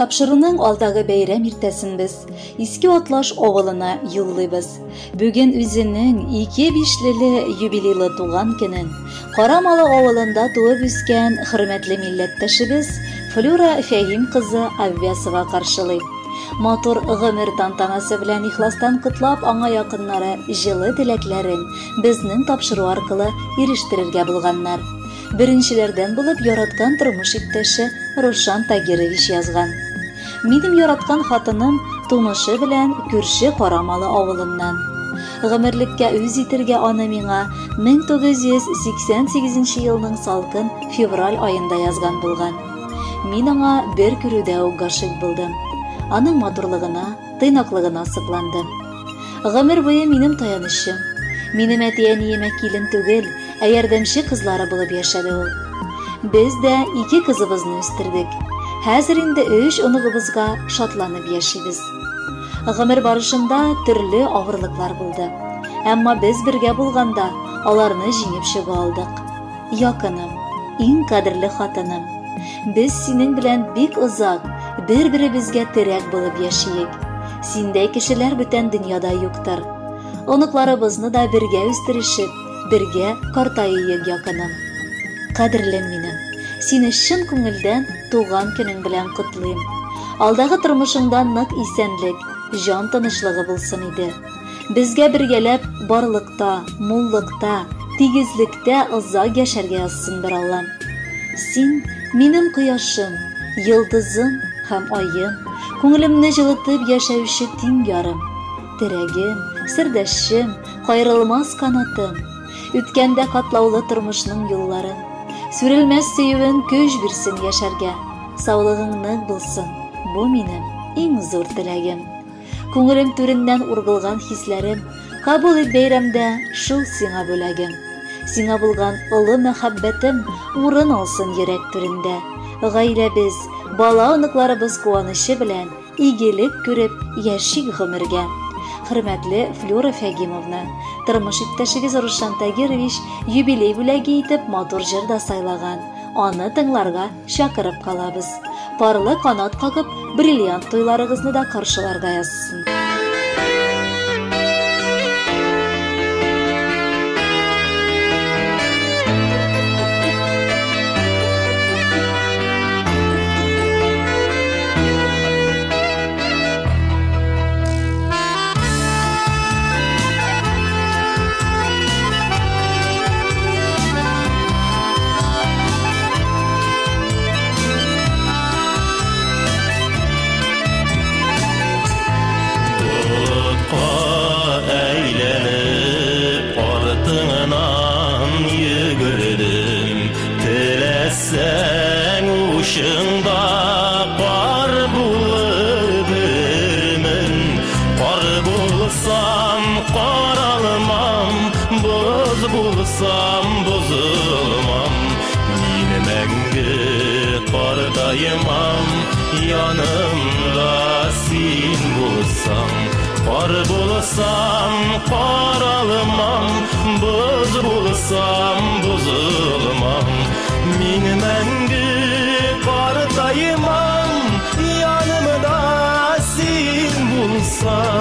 Тапшыруның алдагы бәйрәм иртәсен без Иске Атлаш авылына юллыйбыз. Бүген үзенең 2-5ле юбилейлы туган көнен Карамалы авылында туып үскән хөрмәтле милләттәшебез Флюра Фәһим кызы Аввясова каршылый. Матур гомер тантанасы белән ихластан котлап, аңа якыннары җылы теләкләрен безнең тапшыру аркылы ирештерергә булганнар. Беренчеләрдән булып яраткан тормыш иптәше Рушан Тагирович язган. Минем яраткан хатыным тунышы белән күрше Карамалы авылыннан. Гомерлеккә үз итергә аны миңа 1988 елның салкын февраль аенда язган булган. Мин аңа бер күрүдә үк гашык булдым. Аның матурлыгына, тыйнаклыгына сыкландым. Гомер буе минем таянычым. Минем әти-әниемә килен түгел, ярдәмче кызлары булып яшәде ул. Без дә 2 кызыбызны үстердек. Хәзер инде 3 оныгыбызга шатланып яшибез. Гомер барышында төрле авырлыклар булды. Әмма без бергә булганда аларны җиңеп чыга алдык. Якыным, иң кадерле хатыным, без синең белән бик озак бер-беребезгә терәк булып яшиек. Синдәй кешеләр бүтән дөньяда юктыр. Оныкларыбызны да бергә үстеришеп, бергә картайыйык, якыным. Кадерлем минем, сине чын күңелдән туган көнең белән котлыйм. Алдагы тормышыңда нык исәнлек, җан тынычлыгы булсын иде. Безгә бергәләп барлыкта, муллыкта, тигезлектә озак яшәргә язсын бер Аллам. Син минем кояшым, йылдызым һәм айым, күңелемне җылытып яшәүче тиң ярым, терәгем, сердәшем, кайрылмас канатым, үткәндә катлаулы тормышның юлларын, сүрелмәс сөюен көч бирсен яшәргә, саулыгың нык булсын, бу минем иң зур теләгем. Күңелем түреннән ургылган хисләрем, кабул ит бәйрәмдә шул сиңа бүләгем. Сиңа булган олы мәхәббәтем урын алсын йөрәк түрендә. Гаиләбез, бала оныкларыбыз куанышы белән игелек күреп яшик гомергә. Хөрмәтле Флюра Фәгимовна, тормыш иптәшегез Рушан Тагирович юбилей бүләге итеп матур җырда сайлаган. Аны тыңларга чакырып калабыз. Парлы канат кагып, бриллиант туйларыгызны да каршыларга язсын. Yanımda sin bulsam, qar bulsam, qaralmam, buz bulsam, buzulmam. Min мәңгі qardayımam, yanımda sin bulsam.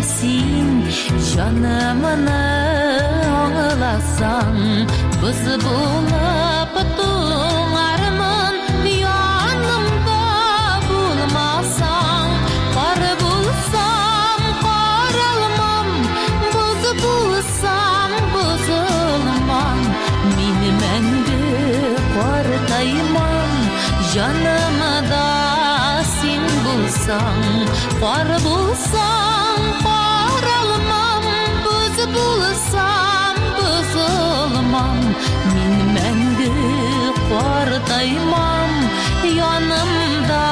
Sen canımını ağlasan, buz bulup tuğarımın yanımda bulmasan, kar bulsam karalmam, buz bulsam buzulmam. Min мәңгі qardayman, yanımda sen bulsan, kar bulsam qaralmam, buz bulsam buzulmam. Min мәңгі qardayman, yanımda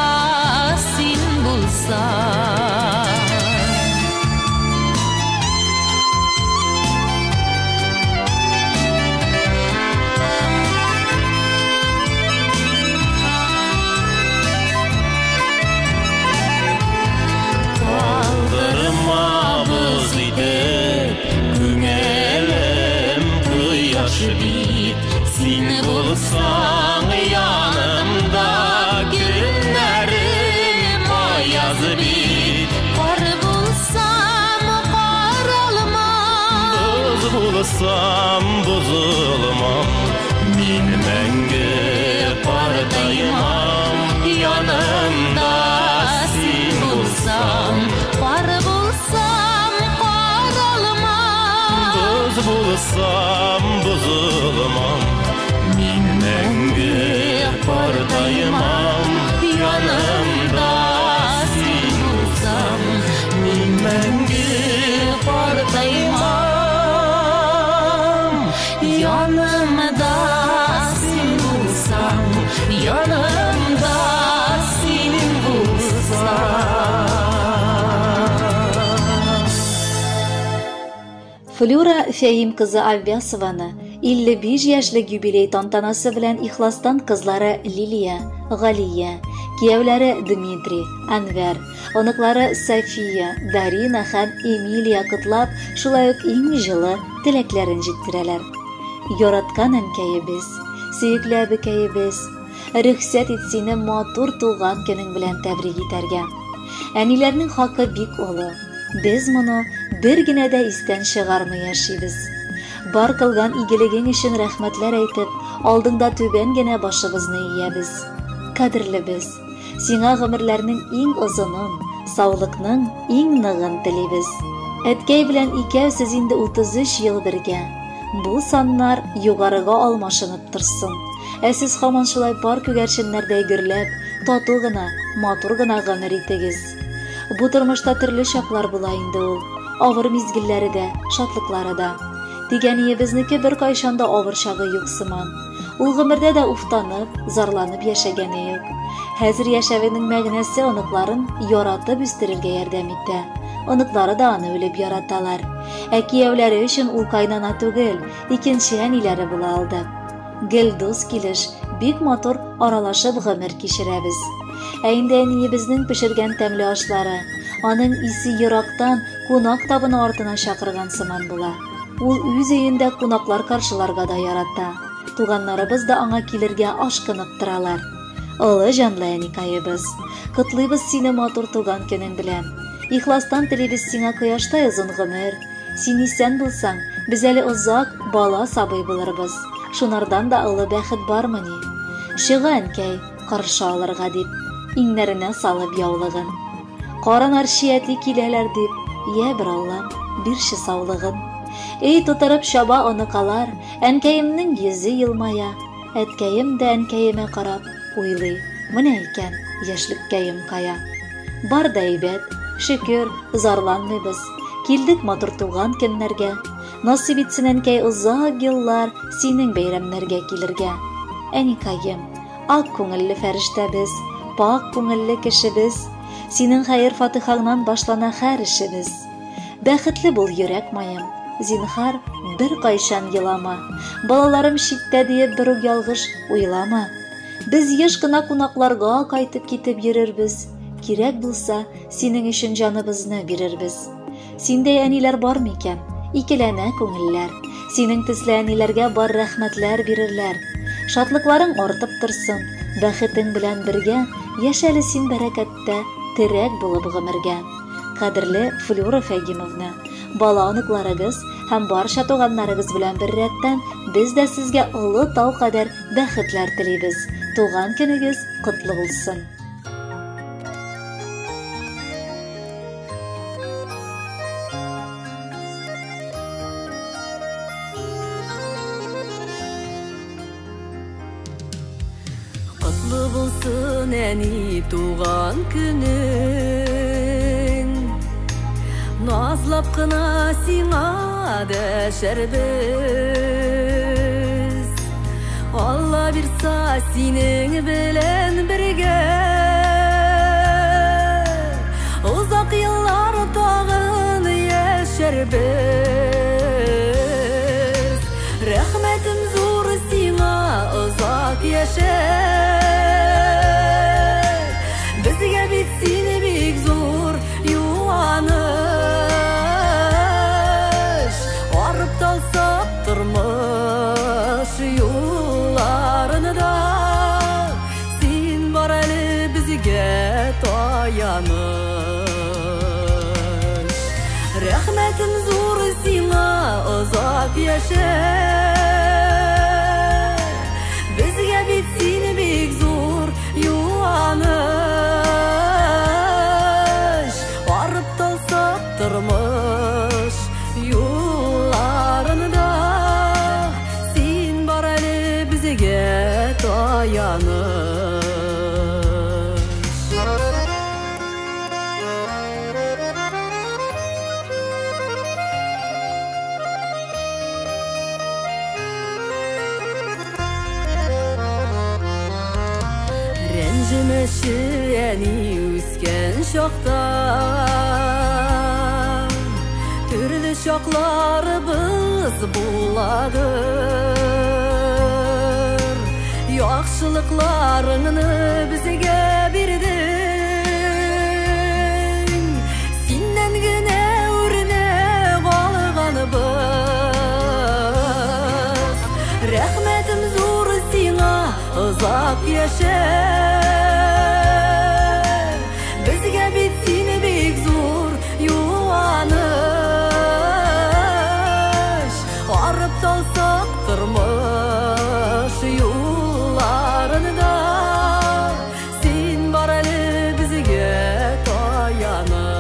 sen bulsan. bulsаң янымда, Günlerim аяз бит. Қар болсам қаралмам, Бұз bulsам бұзылмам, Min мәңгі қартаймам. Yanımda sen bulsam, қар болсам қаралмам, Buz bulsam buzulmam, Min мәңгі қартаймam. Yanımda sen bulsam, Min мәңгі қартаймam. yanımda sen bulsam, Yanımda sen bulsam. Флюра Фәйим кызы Аввясованы 55 яшьлек юбилей тантанасы белән ихластан кызлары Лилия, Галия, кияүләре Дмитрий, Әнвәр, оныклары София, Дарина һәм Эмилия котлап, шулай ук иң җылы теләкләрен җиткерәләр. Яраткан әнкәебез, сөекле әбекәебез, рөхсәт ит сине матур туган көнең белән тәбрик итәргә. Әниләрнең хакы бик олы. Без моны бер генә дә истән чыгармый яшибез. Бар кылган игелегең өчен рәхмәтләр әйтеп, алдыңда түбән генә башыбызны иябез. Кадерлебез, сиңа гомерләрнең иң озынын, саулыкның иң ныгын телибез. Әткәй белән икәүсез инде 33 ел бергә. Бу саннар югарыга алмашынып торсын. Ә сез һаман шулай бар күгәрченнәрдәй гөрләп, тату гына, матур гына гомер итегез. Бу тормышта төрле чаклар була инде ул. Авыр мизгелләре дә, шатлыклары да. Дигәниебезнеке бер кайчанда авыр чагы юк сыман. Ул гомердә дә уфтанып, зарланып яшәгәне юк. Хәзер яшәвенең мәгънәсе оныкларын яратып үстерергә ярдәм итә. Оныклары да аны үлеп яраталар. Ә кияүләре өчен ул кайнана түгел, икенче әниләре була алды. Гел дус килеш, бик матур аралашып гомер кичерәбез. Ә инде әниебезнең пешергән тәмле ашлары, аның исе ерактан кунак табыны артына чакырган сыман була. Ул үз өендә кунаклар каршыларга да ярата. Туганнарыбыз да аңа килергә ашкынып торалар. Олы җанлы әникәебез, котлыйбыз сине матур туган көнең белән. Ихластан телибез сиңа кояштай озын гомер. Син исән булсаң, без әле озак бала сабый булырбыз. Шунардан да олы бәхет бармыни? Чыга әнкәй, каршы алырга дип, иңнәренә салып яулыгын. Каранар шиятли киләләр дип, я бер Аллам, бирче саулыгын. Эй тутырып шаба оныкалар, әнкәемнең йөзе елмая. Әткәем дә әнкәемә карап, уйлый, менә икән, яшьлеккәем кая. Бар да әйбәт, шөкер, зарланмыйбыз. Килдек матур туган көннәргә. Насип итсен әнкәй озак еллар синең бәйрәмнәргә килергә. Әникәем, ак күңелле фәрештәбез, пак күңелле кешебез. Синең хәер фатихаңнан башлана һәр эшебез. Бәхетле бул йөрәк маем. Зинһар, бер кайчан елама. Балаларым читтә диеп бер үк ялгыш уйлама. Без еш кына кунакларга кайтып китеп йөрербез. Кирәк булса, синең өчен җаныбызны бирербез. Синдәй әниләр бар микән? Икеләнә күңелләр. Синең төсле әниләргә бар рәхмәтләр бирерләр. Шатлыкларың артып торсын. Бәхетең белән бергә яшәле син бәрәкәттә, терәк булып гомергә. Кадерле Флюра Фәйгимовна, бала оныкларыгыз һәм барча туганнарыгыз белән бер рәттән без дә сезгә олы тау кадәр бәхетләр телибез. Туган көнегез котлы булсын. Котлы булсын әни туган көнең. Назлап кына сиңа дәшәрбез. Алла бирса синең белән бергә. Узак еллар тагын яшәрбез. Рәхмәтем зур сиңа озак яшә. Безгә бит син бик зур юаныш. Арып талсак тормыш юлларны. Рәхмәтем зур сиңа, озак яшә. Безгә бит син бик зур юаныш. Арып талсак тормыш юлларында, син бар әле безгә таяныш. Рәнҗемеші әни үскән шақта, түрлі шақларыбыз буладыр. Яхшылыкларыңны безгә бирдең, синнән генә үрнәк алганбыз. Рәхмәтем зур сиңа, озак яшә. Безгә бит син бик зур юаныш. Арып талсак тормыш юлларында, син бар әле безгә таяныш.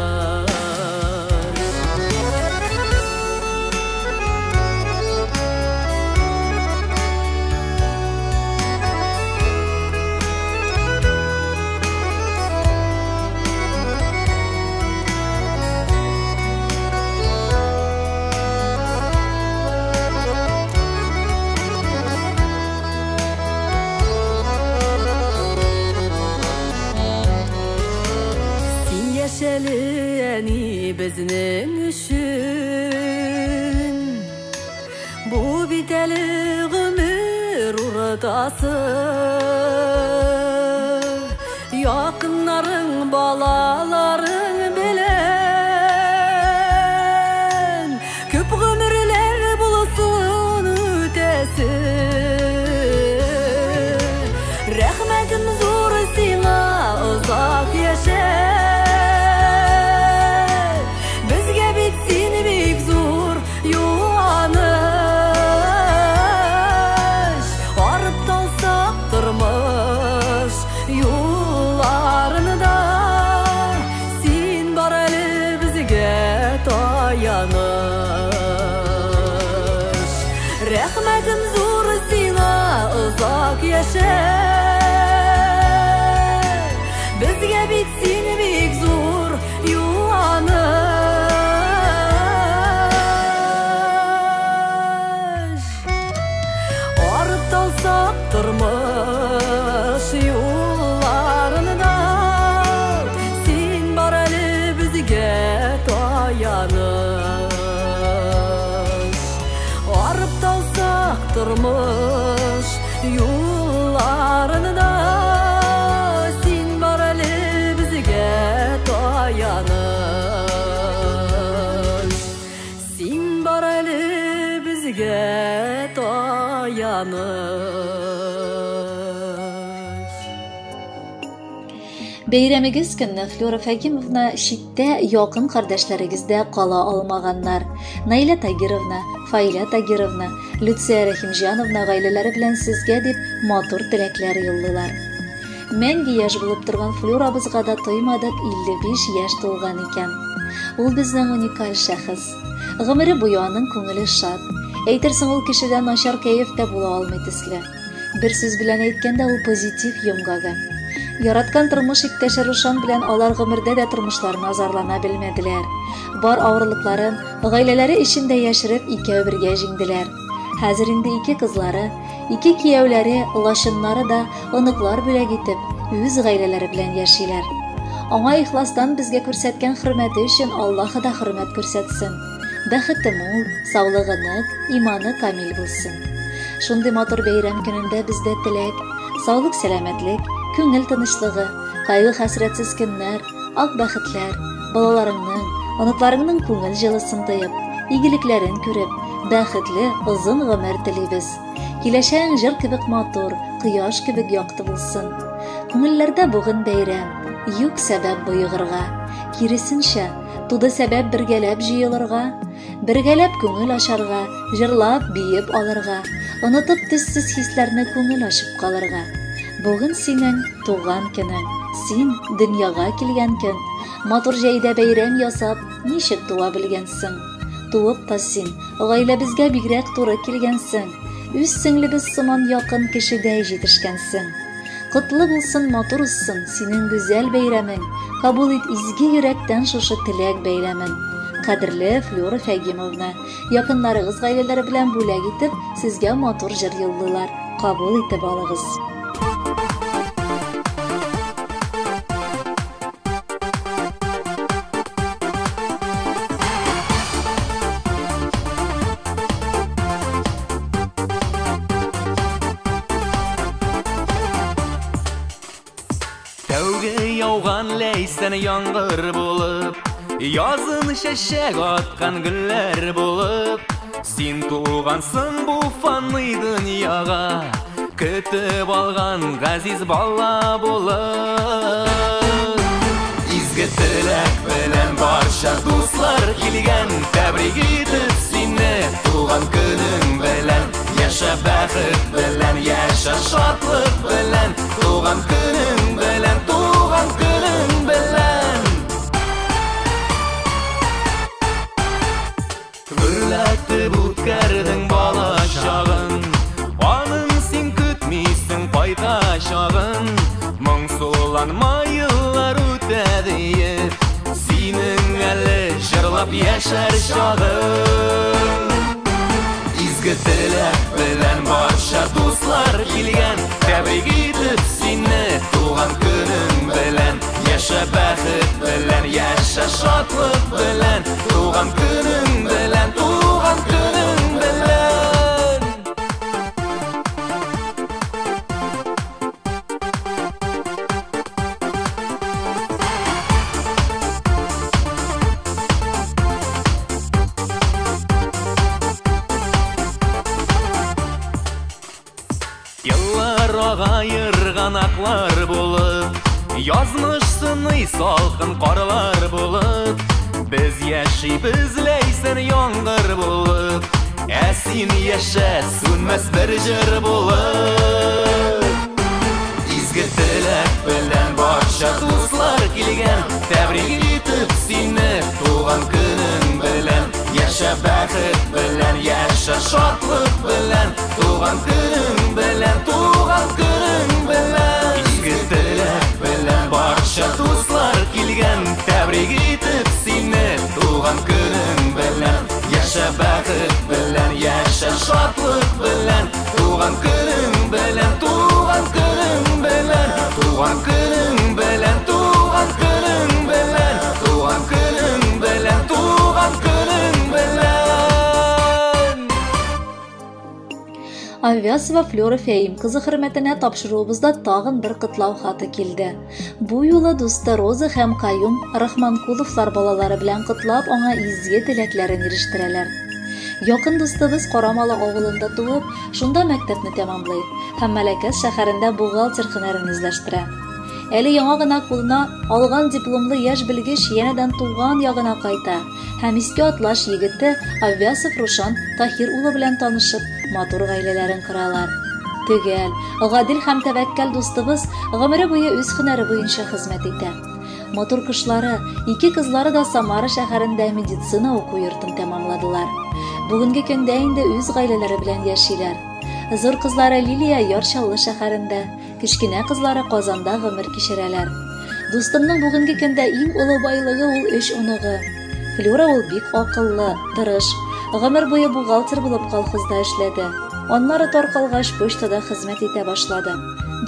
Яшәле әни безнең өчен, бу бит әле гомер уртасы. Якыннарың, балаларың белән күп гомерләр булсын үтәсе. Рәхмәтем зур сиңа, озак яшә. Юлларында, син бар әле безгә таяныш. Рәхмәтем зур сиңа, озак яшә. Безгә бит син бик зур юаныш. Арып талсак тормыш юлларында, син бар әле безгә таяныш. Арып талсак тормыш юлларында, син бар әле безгә таяныш. Син бар әле безгә таяныш. Бәйрәмегез көнне Флюра Фәкимовна читтә якын кардәшләрегездә кала алмаганнар. Наиля Тагировна, Фаиля Тагировна, Люция Рахимҗановна гаиләләре белән сезгә дип матур теләкләр юллыйлар. Мәңге яшь булып торган Флюрабызга да тоймадык 55 яшь тулган икән. Ул безнең уникаль шәхес. Гомере буе аның күңеле шат. Әйтерсең, ул кешедән начар кәефтә була алмый төсле. Бер сүз белән әйткәндә, ул позитив йомгагы. Яраткан тормыш иптәше Рушан белән алар гомердә дә тормышларына азарлана белмәделәр. Бар авырлыкларын гаиләләре эчендә яшереп икәү бергә җиңделәр. Хәзер инде 2 кызлары, 2 кияүләре, лашыннары да оныклар бүләк итеп, үз гаиләләре белән яшиләр. Аңа ихластан безгә күрсәткән хөрмәте өчен Аллаһы да хөрмәт күрсәтсен. Бәхете мул, саулыгы нык, иманы камил булсын. Шундый матур бәйрәм көнендә бездә теләк, саулык, сәламәтлек, күңел тынычлыгы, кайгы хәсрәтсез көннәр, ак бәхетләр, балаларыңның, оныкларыңның күңел җылысын тоеп, игелекләрен күреп, бәхетле, озын гомер телибез. Киләчәгең җыр кебек матур, кояш кебек якты булсын. Күңелләрдә бүген бәйрәм, юк сәбәп боегырга. Киресенчә, Туды сәбәп бергәләп җыелырга, бергәләп күңел ашарга, җырлап, биеп алырга, онытып төссез хисләрне күңел ачып калырга. Бүген синең туган көнең, син дөньяга килгән көн. Матур җәйдә бәйрәм ясап, ничек туа белгәнсең? Туып та син, гаиләбезгә бигрәк туры килгәнсең. Үз сеңлебез сыман якын кешедәй җитешкәнсең. Котлы булсын, матур үссен синең гүзәл бәйрәмең. Кабул ит изге йөрәктән шушы теләк бәйрәмен. Кадерле Флюра Фәгимовна, якыннарыгыз гаиләләре белән бүләк итеп, сезгә матур җыр юллыйлар. Кабул итеп алыгыз. Тәүге яуган ләйсән яңгыр булып, язын чәчәк аткан гөлләр булып, син тугансың бу фанный дөньяга, көтеп алган газиз бала булып. Изге теләк белән барча дуслар килгән, тәбрик итеп сине туган көнең белән. Яша бәхет белән, яша шатлык белән, туган көнең белән, туган көнең белән. Гөрләтеп үткәрдең бала чагын, аның син көтмисең кайтачагын. Моңсуланма еллар үтә диеп, синең әле җырлап яшәр чагың. Изге теләк белән барча дуслар килгән, тәбрик итеп сине туган көнең белән. Яша бәхет белән, яша шатлык белән, туган көнең белән, туган көнең белән. Еллар агайырган аклар булып, язмыш сыный салкын карлар булып, без яшибез ләйсән яңгыр булып, ә син яшә сүнмәс бер җыр булып. Изге теләк белән барча дуслар килгән, тәбрик итеп сине туган көнең белән. Яша бәхет белән, яша шатлык белән, туган көнең белән, туган көнең белән. Изге теләк белән барча дуслар килгән, тәбрик итеп сине туган көнең белән. Яша бәхет белән, яша шатлык белән, туган көнең белән, туган көнең белән, туган көнең белән, туган көнең белән, туган көнең белән, туган көнең белән. Авиасова Флюра Фәим кызы хөрмәтенә тапшыруыбызда тагын бер кытлау хаты килде. Бу юлы дусты Роза һәм Каюм Рахманкуловлар балалары белән кытлап, аңа изге теләкләрен ирештерәләр. Якын дустыбыз Карамалы авылында туып, шунда мәктәпне тәмамлый һәм Мәләкәс шәһәрендә бухгалтер һөнәрен үзләштерә. Әле яңа гына кулына алган дипломлы яшь белгеч янәдән туган ягына кайта һәм иске атлаш егете Авиасов Рушан Таһир улы белән танышып, матур гаиләләрен коралар. Төгәл, гадил һәм тәвәккәл дустыбыз гомере буе үз һөнәре буенча хезмәт итә. Матур кышлары, ике кызлары да Самара шәһәрендә медицина уку йортын тәмамладылар. Бүгенге көндә инде үз гаиләләре белән яшиләр. Зур кызлары Лилия Ярчаллы шәһәрендә, кечкенә кызлары Казанда гомер кичерәләр. Дустымның бүгенге көндә иң улы байлыгы ул 3 уныгы. Флюра ул бик акыллы, тырыш. Гомер буе бухгалтер булып колхозда эшләде. Аннары таркалгач почтада хезмәт итә башлады.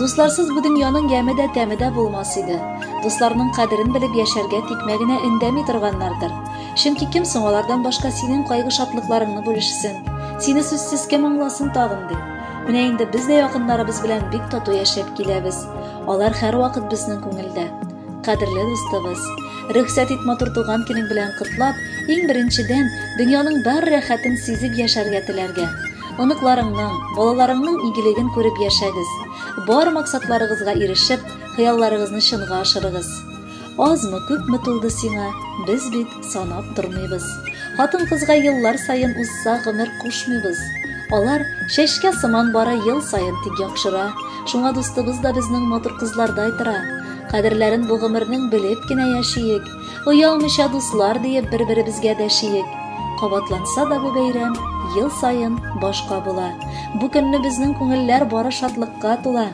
Дусларсыз бу дөньяның яме дә тәме дә булмас иде. Дусларның кадерен белеп яшәргә тикмәгенә өндәми торганнардыр. Чөнки кем соң алардан башка синең кайгы шатлыкларыңны бүлешсен? Сине сүзсез кем аңласын тагын ди. Менә инде без дә якыннарыбыз белән бик тату яшәп киләбез. Алар һәрвакыт безнең күңелдә. Кадерле дустыбыз, рөхсәт ит матур туган көнең белән кытлап, иң беренчедән дөньяның бар рәхәтен сизеп яшәргә теләргә. Оныкларыңның, балаларыңның игелеген күреп яшәгез. Бар максатларыгызга ирешеп, хыялларыгызны чынга ашырыгыз. Азмы күпме тулды сиңа, без бит санап тормыйбыз. Хатын-кызга еллар сайын узса гомер кушмыйбыз. Алар шәшкә сыман бара ел сайын тик яхшыра. Шуңа дустыбыз да безнең матур кызлардай тора. Кадерләрен бу гомернең белеп кенә яшиек. Уялмыйча дуслар диеп бер-беребезгә дәшиек. Кабатланса да бу бәйрәм ел сайын башка була. Бу көнне безнең күңелләр бары шатлыкка тула.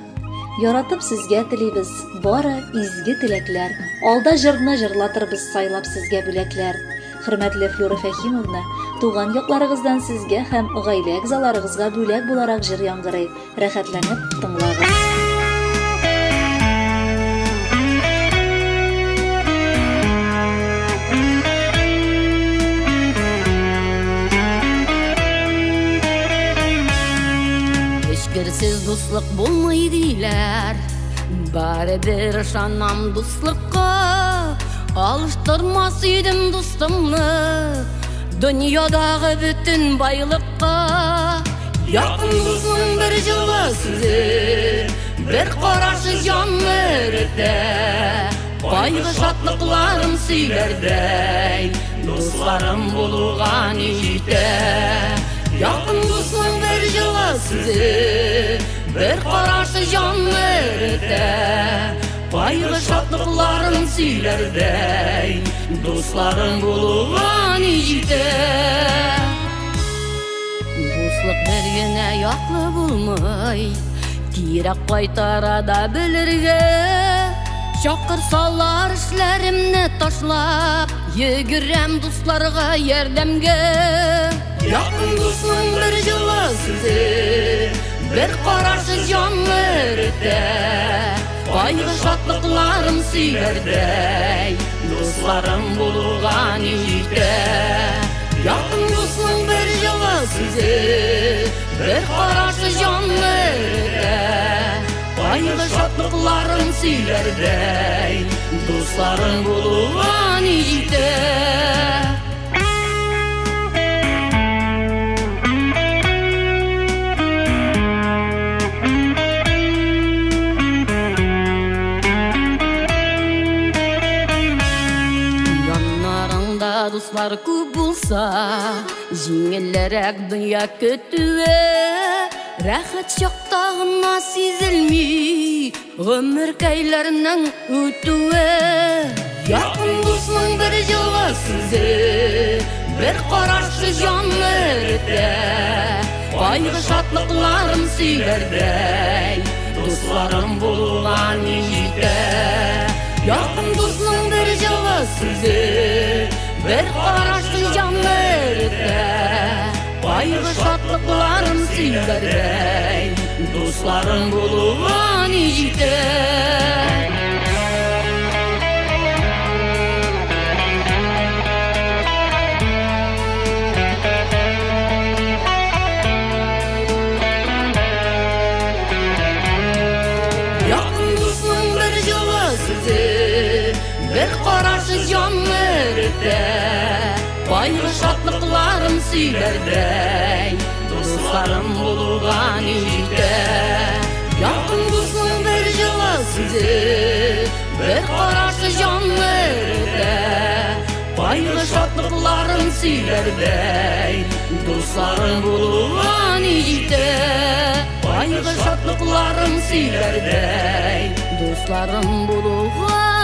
Яратып сезгә телибез бары изге теләкләр. Алда җырны җырлатырбыз сайлап сезгә бүләкләр. Хөрмәтле Флюра Фәхимовна, туган якларыгыздан сезгә һәм гаилә әгъзаларыгызга бүләк буларак җыр яңгырый. Рәхәтләнеп тыңлагыз. Эшкерсез дуслык булмый диләр. Бары бер ышанам дуслыкка. Алыштырмас идем дустымны дөньядагы бүтән байлыкка. Якын дусның бер җылы сүзе, бер карашы җанны эретә. Кайгы шатлыкларым сөйләрдәй, дусларым булуга ни җитә. Якын дусның бер җылы сүзе, бер карашы җанны эретә. Кайгы шатлыкларым сөйләрдәй, дусларым булуга ни җитә. Дуслык бер генә яклы булмый, кирәк кайтара да белергә. Чакырсалар эшләремне ташлап, йөгерәм дусларга ярдәмгә. Якын дусның бер җылы сүзе, бер карашы җанны эретә. Кайгы шатлыкларым сөйләрдәй, дусларым булуга ни җитә. Якын дусның бер җылы сүзе, бер карашы җанны эретә. Кайгы шатлыкларым сөйләрдәй, дусларым булуга ни җитә. Дуслар күп булса, җиңелрәк дөнья көтүе. Рәхәт чакта гына сизелми гомеркәйләрнең үтүе. Якын дусның бер җылы сүзе, бер карашы җанны эретә. Кайгы шатлыкларым сөйләрдәй, дусларым булуга ни җитә. Якын дусның бер җылы сүзе, бер карашы җанны эретә. Кайгы шатлыкларым сөйләрдәй, дусларым булуга ни җитә. Якын дусның бер җылы сүзе, бер карашы җанны эретә. Кайгы шатлыкларым сөйләрдәй, дусларым булуга ни җитә. Якын дусның бер җылы сүзе, бер карашы җанны эретә. Кайгы шатлыкларым сөйләрдәй, дусларым булуга ни җитә. Кайгы шатлыкларым сөйләрдәй, дусларым булуга